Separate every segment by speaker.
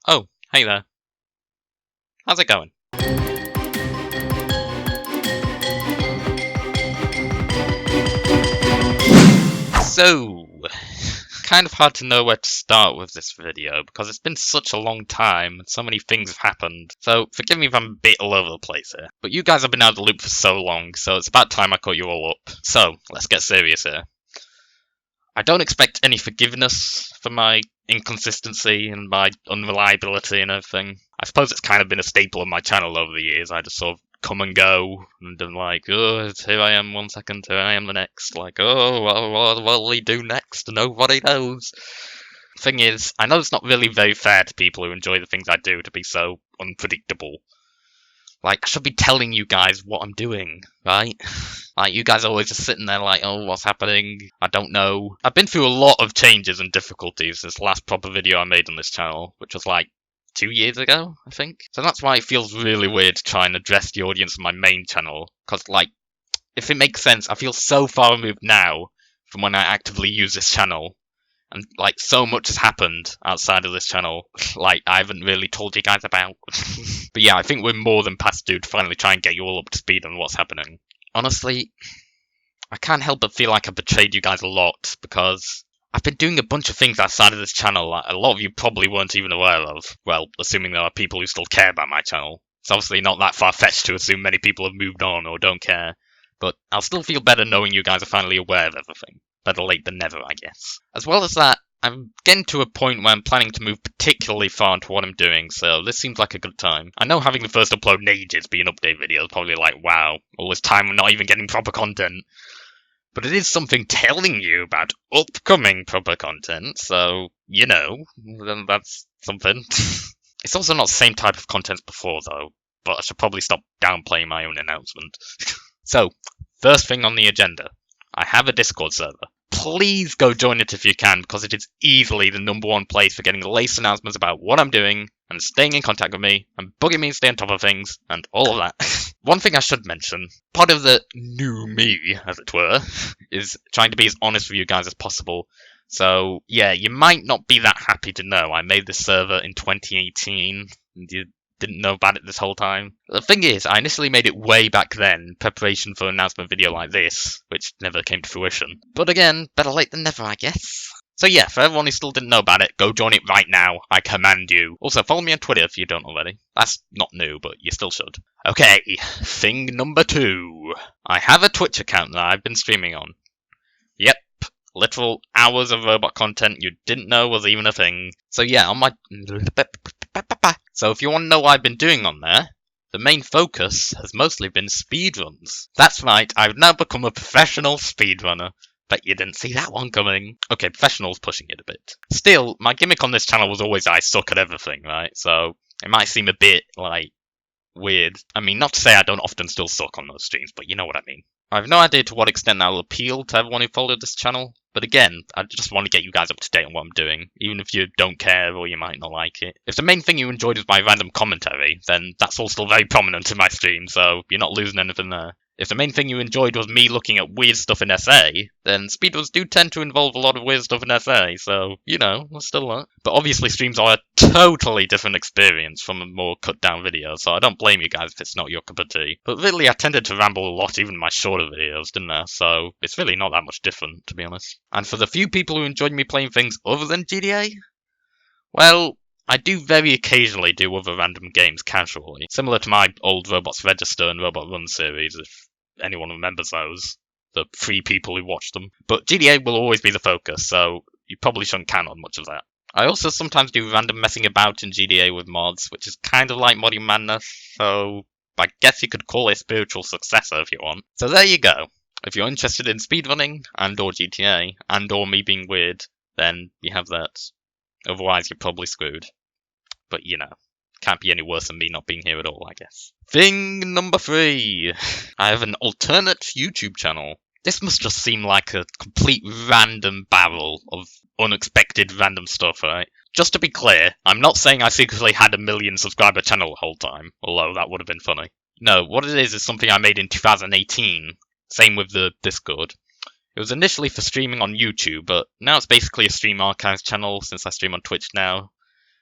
Speaker 1: Oh, hey there. How's it going? So, kind of hard to know where to start with this video because it's been such a long time and so many things have happened. So, forgive me if I'm a bit all over the place here. But you guys have been out of the loop for so long, so it's about time I caught you all up. So, let's get serious here. I don't expect any forgiveness for my inconsistency and my unreliability and everything. I suppose it's kind of been a staple of my channel over the years. I just sort of come and go, and I'm like, oh, here I am 1 second, here I am the next. Like, oh, what will we do next? Nobody knows. Thing is, I know it's not really very fair to people who enjoy the things I do to be so unpredictable. Like, I should be telling you guys what I'm doing, right? Like, you guys are always just sitting there like, oh, what's happening? I don't know. I've been through a lot of changes and difficulties since the last proper video I made on this channel, which was like 2 years ago, I think. So that's why it feels really weird to try and address the audience of my main channel. Because, like, if it makes sense, I feel so far removed now from when I actively use this channel. And, like, so much has happened outside of this channel, like, I haven't really told you guys about. But yeah, I think we're more than past due to finally try and get you all up to speed on what's happening. Honestly, I can't help but feel like I betrayed you guys a lot, because I've been doing a bunch of things outside of this channel that a lot of you probably weren't even aware of. Well, assuming there are people who still care about my channel. It's obviously not that far-fetched to assume many people have moved on or don't care, but I'll still feel better knowing you guys are finally aware of everything. Better late than never, I guess. As well as that, I'm getting to a point where I'm planning to move particularly far into what I'm doing, so this seems like a good time. I know having the first upload in ages be an update video is probably like, wow, all this time I'm not even getting proper content. But it is something telling you about upcoming proper content, so, you know, then that's something. It's also not the same type of content as before, though, but I should probably stop downplaying my own announcement. So, first thing on the agenda. I have a Discord server. Please go join it if you can, because it is easily the #1 place for getting the latest announcements about what I'm doing, and staying in contact with me, and bugging me to stay on top of things, and all of that. One thing I should mention, part of the new me, as it were, is trying to be as honest with you guys as possible. So, yeah, you might not be that happy to know I made this server in 2018, and you didn't know about it this whole time. The thing is, I initially made it way back then, in preparation for an announcement video like this, which never came to fruition. But again, better late than never, I guess. So yeah, for everyone who still didn't know about it, go join it right now. I command you. Also, follow me on Twitter if you don't already. That's not new, but you still should. Okay, thing number 2. I have a Twitch account that I've been streaming on. Yep, literal hours of robot content you didn't know was even a thing. So yeah, on my... So if you want to know what I've been doing on there, the main focus has mostly been speedruns. That's right, I've now become a professional speedrunner. Bet you didn't see that one coming. Okay, professional's pushing it a bit. Still, my gimmick on this channel was always I suck at everything, right? So it might seem a bit, like, weird. I mean, not to say I don't often still suck on those streams, but you know what I mean. I have no idea to what extent that will appeal to everyone who followed this channel, but again, I just want to get you guys up to date on what I'm doing, even if you don't care or you might not like it. If the main thing you enjoyed was my random commentary, then that's all still very prominent in my stream, so you're not losing anything there. If the main thing you enjoyed was me looking at weird stuff in SA, then speedruns do tend to involve a lot of weird stuff in SA, so, you know, there's still that. But obviously streams are a totally different experience from a more cut-down video, so I don't blame you guys if it's not your cup of tea. But really, I tended to ramble a lot even in my shorter videos, didn't I? So it's really not that much different, to be honest. And for the few people who enjoyed me playing things other than GTA, well, I do very occasionally do other random games casually, similar to my old Robots Register and Robot Run series, if anyone remembers those, the 3 people who watched them. But GTA will always be the focus, so you probably shouldn't count on much of that. I also sometimes do random messing about in GTA with mods, which is kind of like Modding Madness, so I guess you could call it a spiritual successor if you want. So there you go. If you're interested in speedrunning, and or GTA, and or me being weird, then you have that. Otherwise, you're probably screwed. But, you know, can't be any worse than me not being here at all, I guess. Thing number 3. I have an alternate YouTube channel. This must just seem like a complete random barrel of unexpected random stuff, right? Just to be clear, I'm not saying I secretly had a 1 million subscriber channel the whole time, although that would have been funny. No, what it is something I made in 2018. Same with the Discord. It was initially for streaming on YouTube, but now it's basically a stream archives channel since I stream on Twitch now.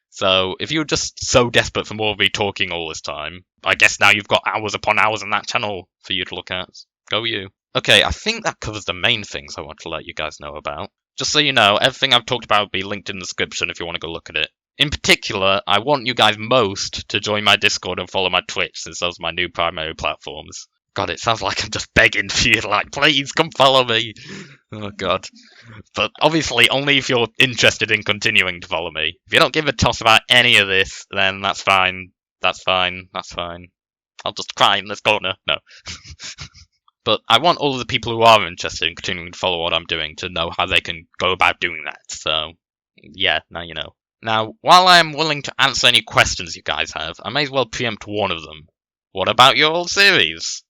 Speaker 1: So if you're just so desperate for more of me talking all this time, I guess now you've got hours upon hours on that channel for you to look at. Go you. Okay, I think that covers the main things I want to let you guys know about. Just so you know, everything I've talked about will be linked in the description if you want to go look at it. In particular, I want you guys most to join my Discord and follow my Twitch, since those are my new primary platforms. God, it sounds like I'm just begging for you to, like, please come follow me. Oh, God. But obviously, only if you're interested in continuing to follow me. If you don't give a toss about any of this, then that's fine. That's fine. That's fine. I'll just cry in this corner. No. But I want all of the people who are interested in continuing to follow what I'm doing to know how they can go about doing that. So, yeah, now you know. Now, while I am willing to answer any questions you guys have, I may as well preempt one of them. What about your old series?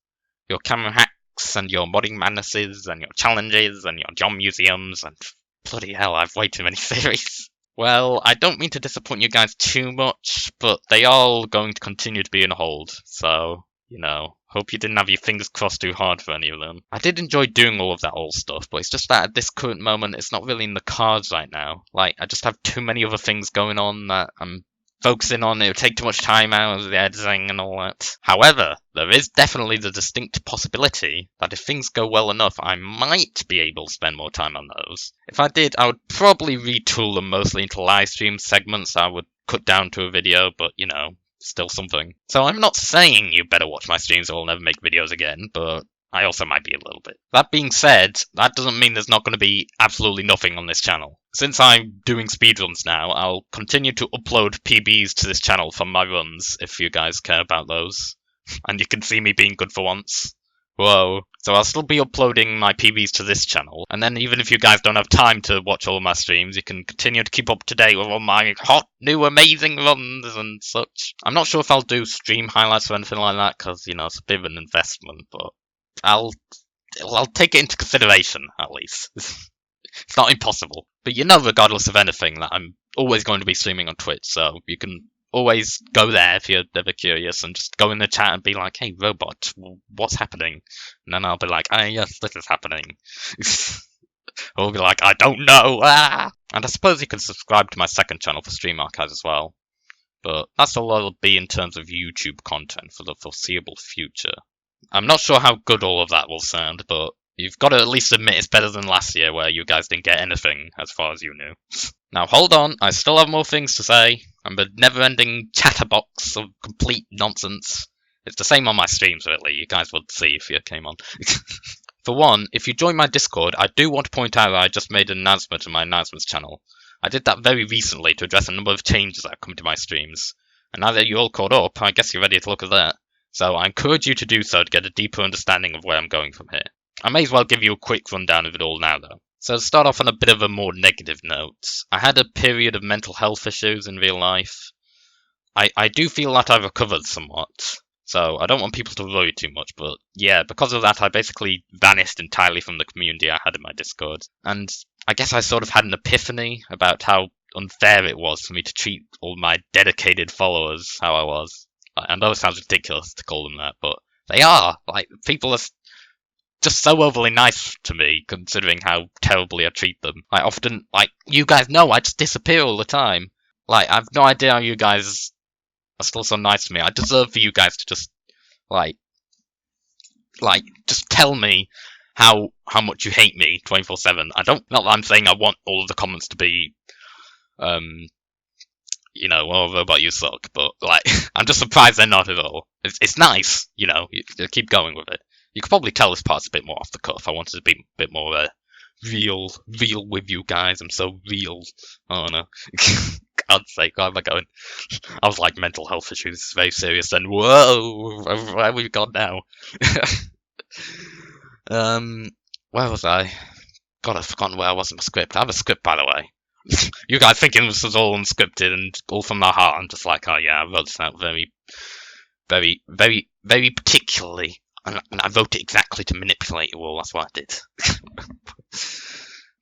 Speaker 1: Your camera hacks and your modding madnesses and your challenges and your John museums and bloody hell, I've way too many series. Well, I don't mean to disappoint you guys too much, but they are all going to continue to be on hold, so, you know, hope you didn't have your fingers crossed too hard for any of them. I did enjoy doing all of that old stuff, but it's just that at this current moment, it's not really in the cards right now. Like, I just have too many other things going on that I'm focusing on. It would take too much time out of the editing and all that. However, there is definitely the distinct possibility that if things go well enough, I might be able to spend more time on those. If I did, I would probably retool them mostly into live stream segments I would cut down to a video, but you know, still something. So I'm not saying you better watch my streams or I'll never make videos again, but I also might be a little bit. That being said, that doesn't mean there's not going to be absolutely nothing on this channel. Since I'm doing speedruns now, I'll continue to upload PBs to this channel from my runs, if you guys care about those. And you can see me being good for once. Whoa. So I'll still be uploading my PBs to this channel, and then even if you guys don't have time to watch all of my streams, you can continue to keep up to date with all my hot, new, amazing runs and such. I'm not sure if I'll do stream highlights or anything like that, because, you know, it's a bit of an investment, but I'll take it into consideration, at least. It's not impossible. But you know, regardless of anything, that I'm always going to be streaming on Twitch, so you can always go there if you're ever curious and just go in the chat and be like, hey, robot, what's happening? And then I'll be like, ah, yes, this is happening. Or I'll be like, I don't know, ah! And I suppose you can subscribe to my second channel for stream archives as well. But that's all it'll be in terms of YouTube content for the foreseeable future. I'm not sure how good all of that will sound, but you've got to at least admit it's better than last year where you guys didn't get anything as far as you knew. Now hold on, I still have more things to say. I'm a never-ending chatterbox of complete nonsense. It's the same on my streams, really. You guys would see if you came on. For one, if you join my Discord, I do want to point out that I just made an announcement on my announcements channel. I did that very recently to address a number of changes that have come to my streams. And now that you're all caught up, I guess you're ready to look at that. So I encourage you to do so to get a deeper understanding of where I'm going from here. I may as well give you a quick rundown of it all now, though. So to start off on a bit of a more negative note, I had a period of mental health issues in real life. I do feel that I've recovered somewhat, so I don't want people to worry too much, but yeah, because of that I basically vanished entirely from the community I had in my Discord. And I guess I sort of had an epiphany about how unfair it was for me to treat all my dedicated followers how I was. I know it sounds ridiculous to call them that, but they are. Like, people are just so overly nice to me, considering how terribly I treat them. I often, like, you guys know, I just disappear all the time. Like, I've no idea how you guys are still so nice to me. I deserve for you guys to just, like, just tell me how much you hate me 24/7. I don't, not that I'm saying I want all of the comments to be, you know, well, robot, you suck, but, like, I'm just surprised they're not at all. It's nice, you know, you keep going with it. You could probably tell this part's a bit more off the cuff. I wanted to be a bit more real with you guys. I'm so real. Oh no. God's sake, where am I going? I was like, mental health issues is very serious, and whoa, where have we gone now? Where was I? God, I've forgotten where I was in my script. I have a script, by the way. You guys thinking this was all unscripted and all from my heart. I'm just like, oh yeah, I wrote this out very particularly. And I wrote it exactly to manipulate you all, that's what I did.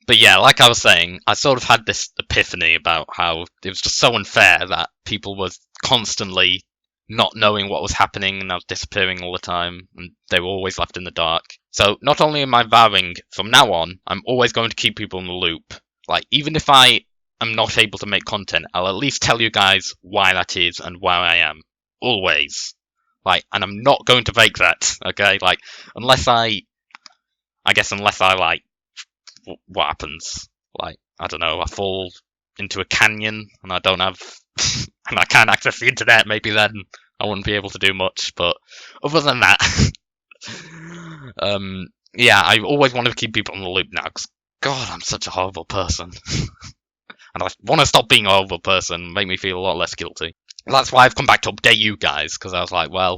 Speaker 1: But yeah, like I was saying, I sort of had this epiphany about how it was just so unfair that people were constantly not knowing what was happening and I was disappearing all the time and they were always left in the dark. So not only am I vowing from now on, I'm always going to keep people in the loop. Like, even if I am not able to make content, I'll at least tell you guys why that is and where I am. Always. Like, and I'm not going to fake that, okay? Like, unless I like, what happens? Like, I don't know, I fall into a canyon and I don't have, and I can't access the internet, maybe then I wouldn't be able to do much, but other than that, yeah, I always want to keep people in the loop now, because, God, I'm such a horrible person. And I want to stop being a horrible person, make me feel a lot less guilty. That's why I've come back to update you guys, because I was like, well,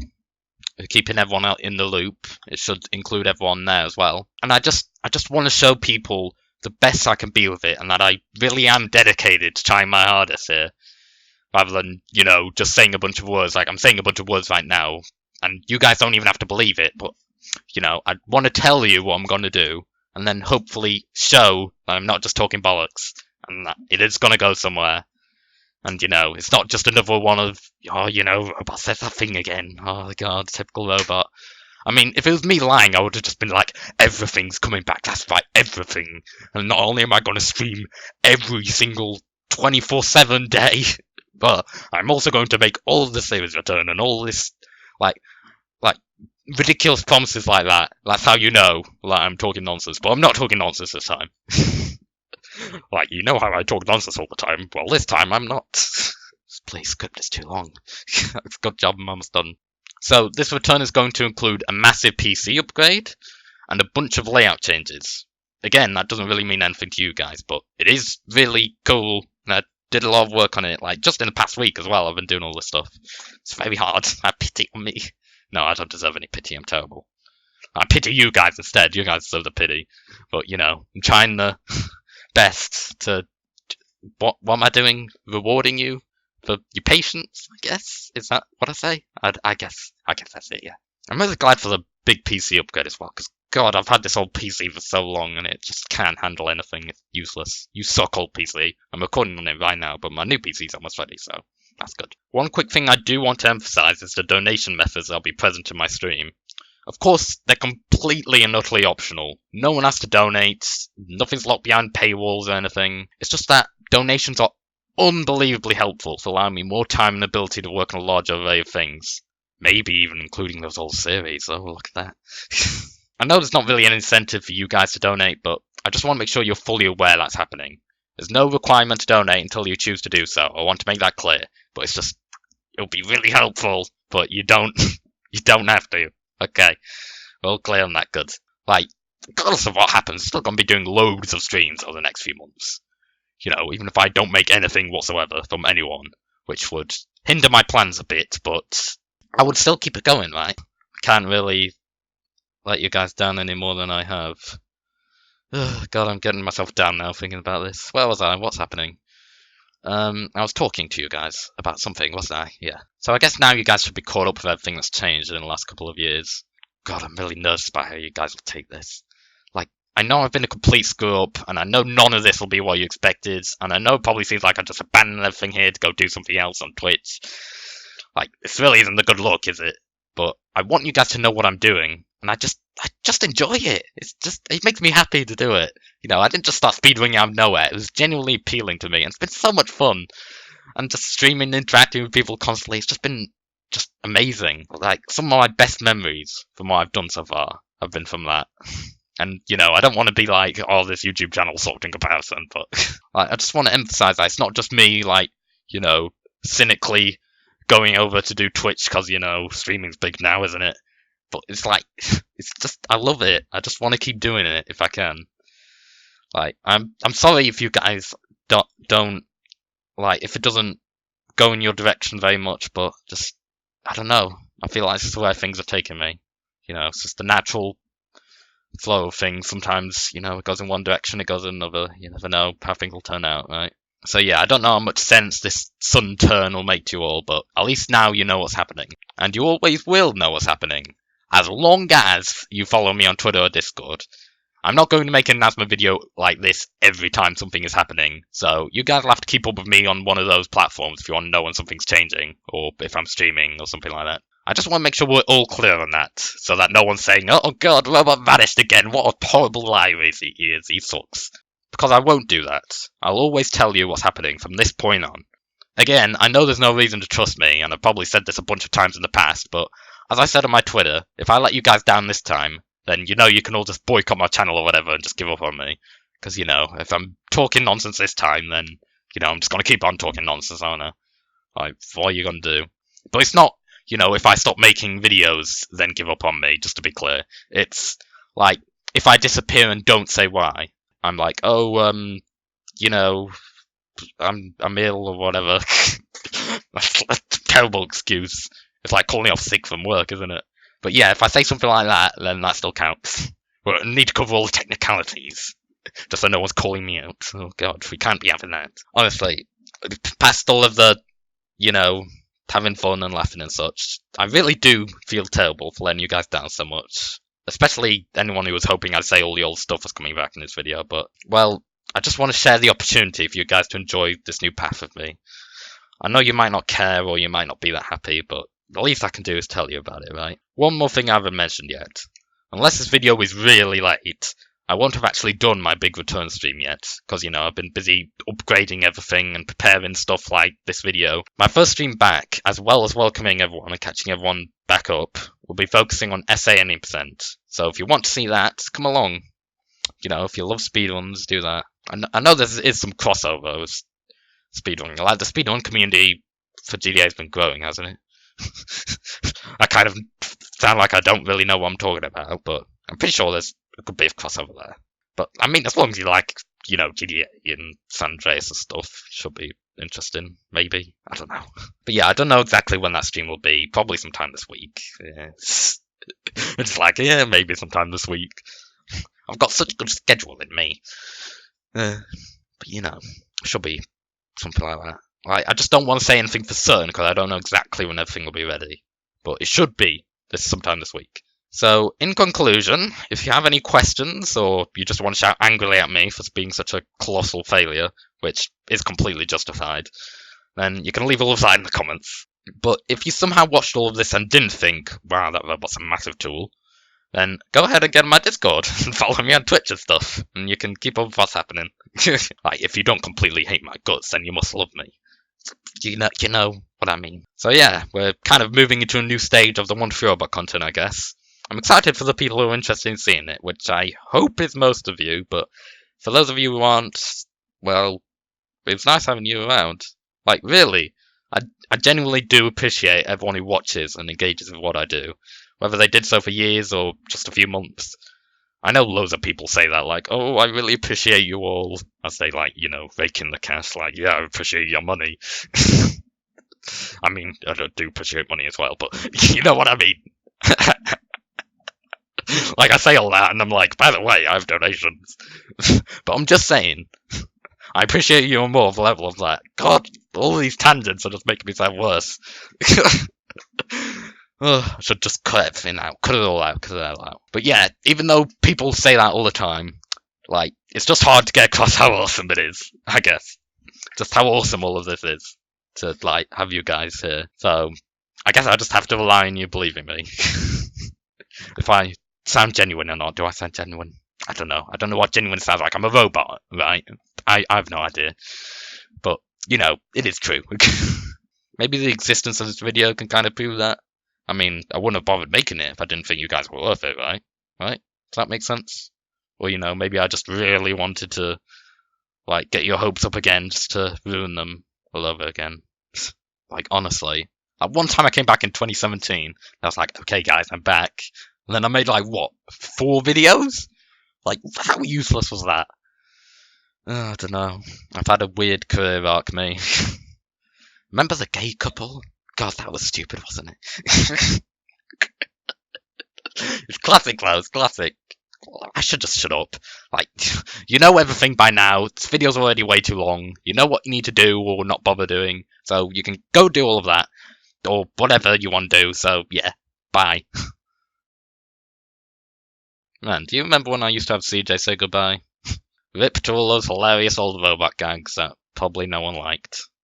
Speaker 1: keeping everyone out in the loop, it should include everyone there as well. And I just want to show people the best I can be with it, and that I really am dedicated to trying my hardest here, rather than, you know, just saying a bunch of words. Like, I'm saying a bunch of words right now, and you guys don't even have to believe it, but, you know, I want to tell you what I'm going to do, and then hopefully show that I'm not just talking bollocks, and that it is going to go somewhere. And, you know, it's not just another one of, oh, you know, Robot says that thing again. Oh, God, typical Robot. I mean, if it was me lying, I would have just been like, everything's coming back, that's right, everything. And not only am I going to stream every single 24/7 day, but I'm also going to make all of the series return and all this, like ridiculous promises like that. That's how you know that I'm talking nonsense. But I'm not talking nonsense this time. Like, you know how I talk nonsense all the time. Well, this time I'm not. This play script is too long. Good job, I'm almost done. So, this return is going to include a massive PC upgrade and a bunch of layout changes. Again, that doesn't really mean anything to you guys, but it is really cool. And I did a lot of work on it, like, just in the past week as well. I've been doing all this stuff. It's very hard. Have pity on me. No, I don't deserve any pity. I'm terrible. I pity you guys instead. You guys deserve the pity. But, you know, I'm trying the best to... What am I doing? Rewarding you for your patience, I guess? Is that what I say? I guess that's it, yeah. I'm really glad for the big PC upgrade as well, because, God, I've had this old PC for so long, and it just can't handle anything. It's useless. You suck, old PC. I'm recording on it right now, but my new PC's almost ready, so that's good. One quick thing I do want to emphasize is the donation methods that'll be present in my stream. Of course, they're completely and utterly optional. No one has to donate. Nothing's locked behind paywalls or anything. It's just that donations are unbelievably helpful to allow me more time and ability to work on a large array of things. Maybe even including those old series. Oh, look at that. I know there's not really an incentive for you guys to donate, but I just want to make sure you're fully aware that's happening. There's no requirement to donate until you choose to do so. I want to make that clear. But it's just, it'll be really helpful, but you don't have to. Okay, we're all clear on that, good. Like, regardless of what happens, I'm still going to be doing loads of streams over the next few months. You know, even if I don't make anything whatsoever from anyone, which would hinder my plans a bit, but I would still keep it going, right? I can't really let you guys down any more than I have. Ugh, God, I'm getting myself down now thinking about this. Where was I? What's happening? I was talking to you guys about something, wasn't I? Yeah. So I guess now you guys should be caught up with everything that's changed in the last couple of years. God, I'm really nervous about how you guys will take this. Like, I know I've been a complete screw-up, and I know none of this will be what you expected, and I know it probably seems like I just abandoned everything here to go do something else on Twitch. Like, this really isn't the good look, is it? But I want you guys to know what I'm doing, and I just enjoy it. It makes me happy to do it. You know, I didn't just start speedrunning out of nowhere. It was genuinely appealing to me, and it's been so much fun. And just streaming, interacting with people constantly, it's just been just amazing. Like, some of my best memories from what I've done so far have been from that. And, you know, I don't want to be like, oh, this YouTube channel sucked in comparison, but like, I just want to emphasize that it's not just me, like, you know, cynically going over to do Twitch because, you know, streaming's big now, isn't it? But it's like, it's just, I love it. I just want to keep doing it if I can. Like, I'm sorry if you guys don't like, if it doesn't go in your direction very much, but just, I don't know. I feel like this is where things are taking me. You know, it's just the natural flow of things. Sometimes, you know, it goes in one direction, it goes in another. You never know how things will turn out, right? So yeah, I don't know how much sense this sudden turn will make to you all, but at least now you know what's happening. And you always will know what's happening, as long as you follow me on Twitter or Discord. I'm not going to make an announcement video like this every time something is happening, so you guys will have to keep up with me on one of those platforms if you want to know when something's changing, or if I'm streaming, or something like that. I just want to make sure we're all clear on that, so that no one's saying, oh God, Robot vanished again, what a horrible liar he is, he sucks. Because I won't do that. I'll always tell you what's happening from this point on. Again, I know there's no reason to trust me, and I've probably said this a bunch of times in the past, but as I said on my Twitter, if I let you guys down this time, then you know you can all just boycott my channel or whatever and just give up on me. Because, you know, if I'm talking nonsense this time, then, you know, I'm just going to keep on talking nonsense, aren't I? Like, what are you going to do? But it's not, you know, if I stop making videos, then give up on me, just to be clear. It's, like, if I disappear and don't say why, I'm like, oh, you know, I'm ill or whatever. That's a terrible excuse. It's like calling off sick from work, isn't it? But yeah, if I say something like that, then that still counts. We need to cover all the technicalities, just so no one's calling me out. Oh god, we can't be having that. Honestly, past all of the, you know, having fun and laughing and such, I really do feel terrible for letting you guys down so much. Especially anyone who was hoping I'd say all the old stuff was coming back in this video, but, well, I just want to share the opportunity for you guys to enjoy this new path of me. I know you might not care or you might not be that happy, but the least I can do is tell you about it, right? One more thing I haven't mentioned yet. Unless this video is really late, I won't have actually done my big return stream yet, because, you know, I've been busy upgrading everything and preparing stuff like this video. My first stream back, as well as welcoming everyone and catching everyone back up, will be focusing on SA and %. So if you want to see that, come along. You know, if you love speedruns, do that. I know there is some crossover with speedrunning. Like, the speedrun community for GTA has been growing, hasn't it? I kind of sound like I don't really know what I'm talking about, but I'm pretty sure there's a good bit of crossover there. But, I mean, as long as you like, you know, GTA and San Andreas and stuff, should be interesting, maybe. I don't know. But yeah, I don't know exactly when that stream will be. Probably sometime this week. Yeah. It's like, yeah, maybe sometime this week. I've got such a good schedule in me. But, you know, should be something like that. I just don't want to say anything for certain because I don't know exactly when everything will be ready. But it should be sometime this week. So, in conclusion, if you have any questions or you just want to shout angrily at me for being such a colossal failure, which is completely justified, then you can leave all of that in the comments. But if you somehow watched all of this and didn't think, wow, that robot's a massive tool, then go ahead and get on my Discord and follow me on Twitch and stuff, and you can keep up with what's happening. Like, if you don't completely hate my guts, then you must love me. You know what I mean. So yeah, we're kind of moving into a new stage of the 123robot content, I guess. I'm excited for the people who are interested in seeing it, which I hope is most of you, but for those of you who aren't, well, it's nice having you around. Like, really, I genuinely do appreciate everyone who watches and engages with what I do, whether they did so for years or just a few months. I know loads of people say that, like, oh, I really appreciate you all, as they, like, you know, rake in the cash, like, yeah, I appreciate your money. I mean, I do appreciate money as well, but you know what I mean. Like, I say all that, and I'm like, by the way, I have donations. But I'm just saying, I appreciate you on more of the level of that. God, all these tangents are just making me sound worse. I should just cut everything out. Cut it all out. But yeah, even though people say that all the time, like, it's just hard to get across how awesome it is, I guess. Just how awesome all of this is to, like, have you guys here. So, I guess I just have to rely on you believing me. If I sound genuine or not, do I sound genuine? I don't know. I don't know what genuine sounds like. I'm a robot, right? I have no idea. But, you know, it is true. Maybe the existence of this video can kind of prove that. I mean, I wouldn't have bothered making it if I didn't think you guys were worth it, right? Right? Does that make sense? Or, you know, maybe I just really wanted to, like, get your hopes up again just to ruin them all over again. Like, honestly. At one time I came back in 2017, I was like, okay guys, I'm back. And then I made, like, what, 4 videos? Like, how useless was that? I don't know. I've had a weird career arc, me. Remember the gay couple? God, that was stupid, wasn't it? It's classic, though. It's classic. I should just shut up. Like, you know everything by now. This video's already way too long. You know what you need to do or not bother doing. So you can go do all of that. Or whatever you want to do. So, yeah. Bye. Man, do you remember when I used to have CJ say goodbye? Rip to all those hilarious old robot gags that probably no one liked.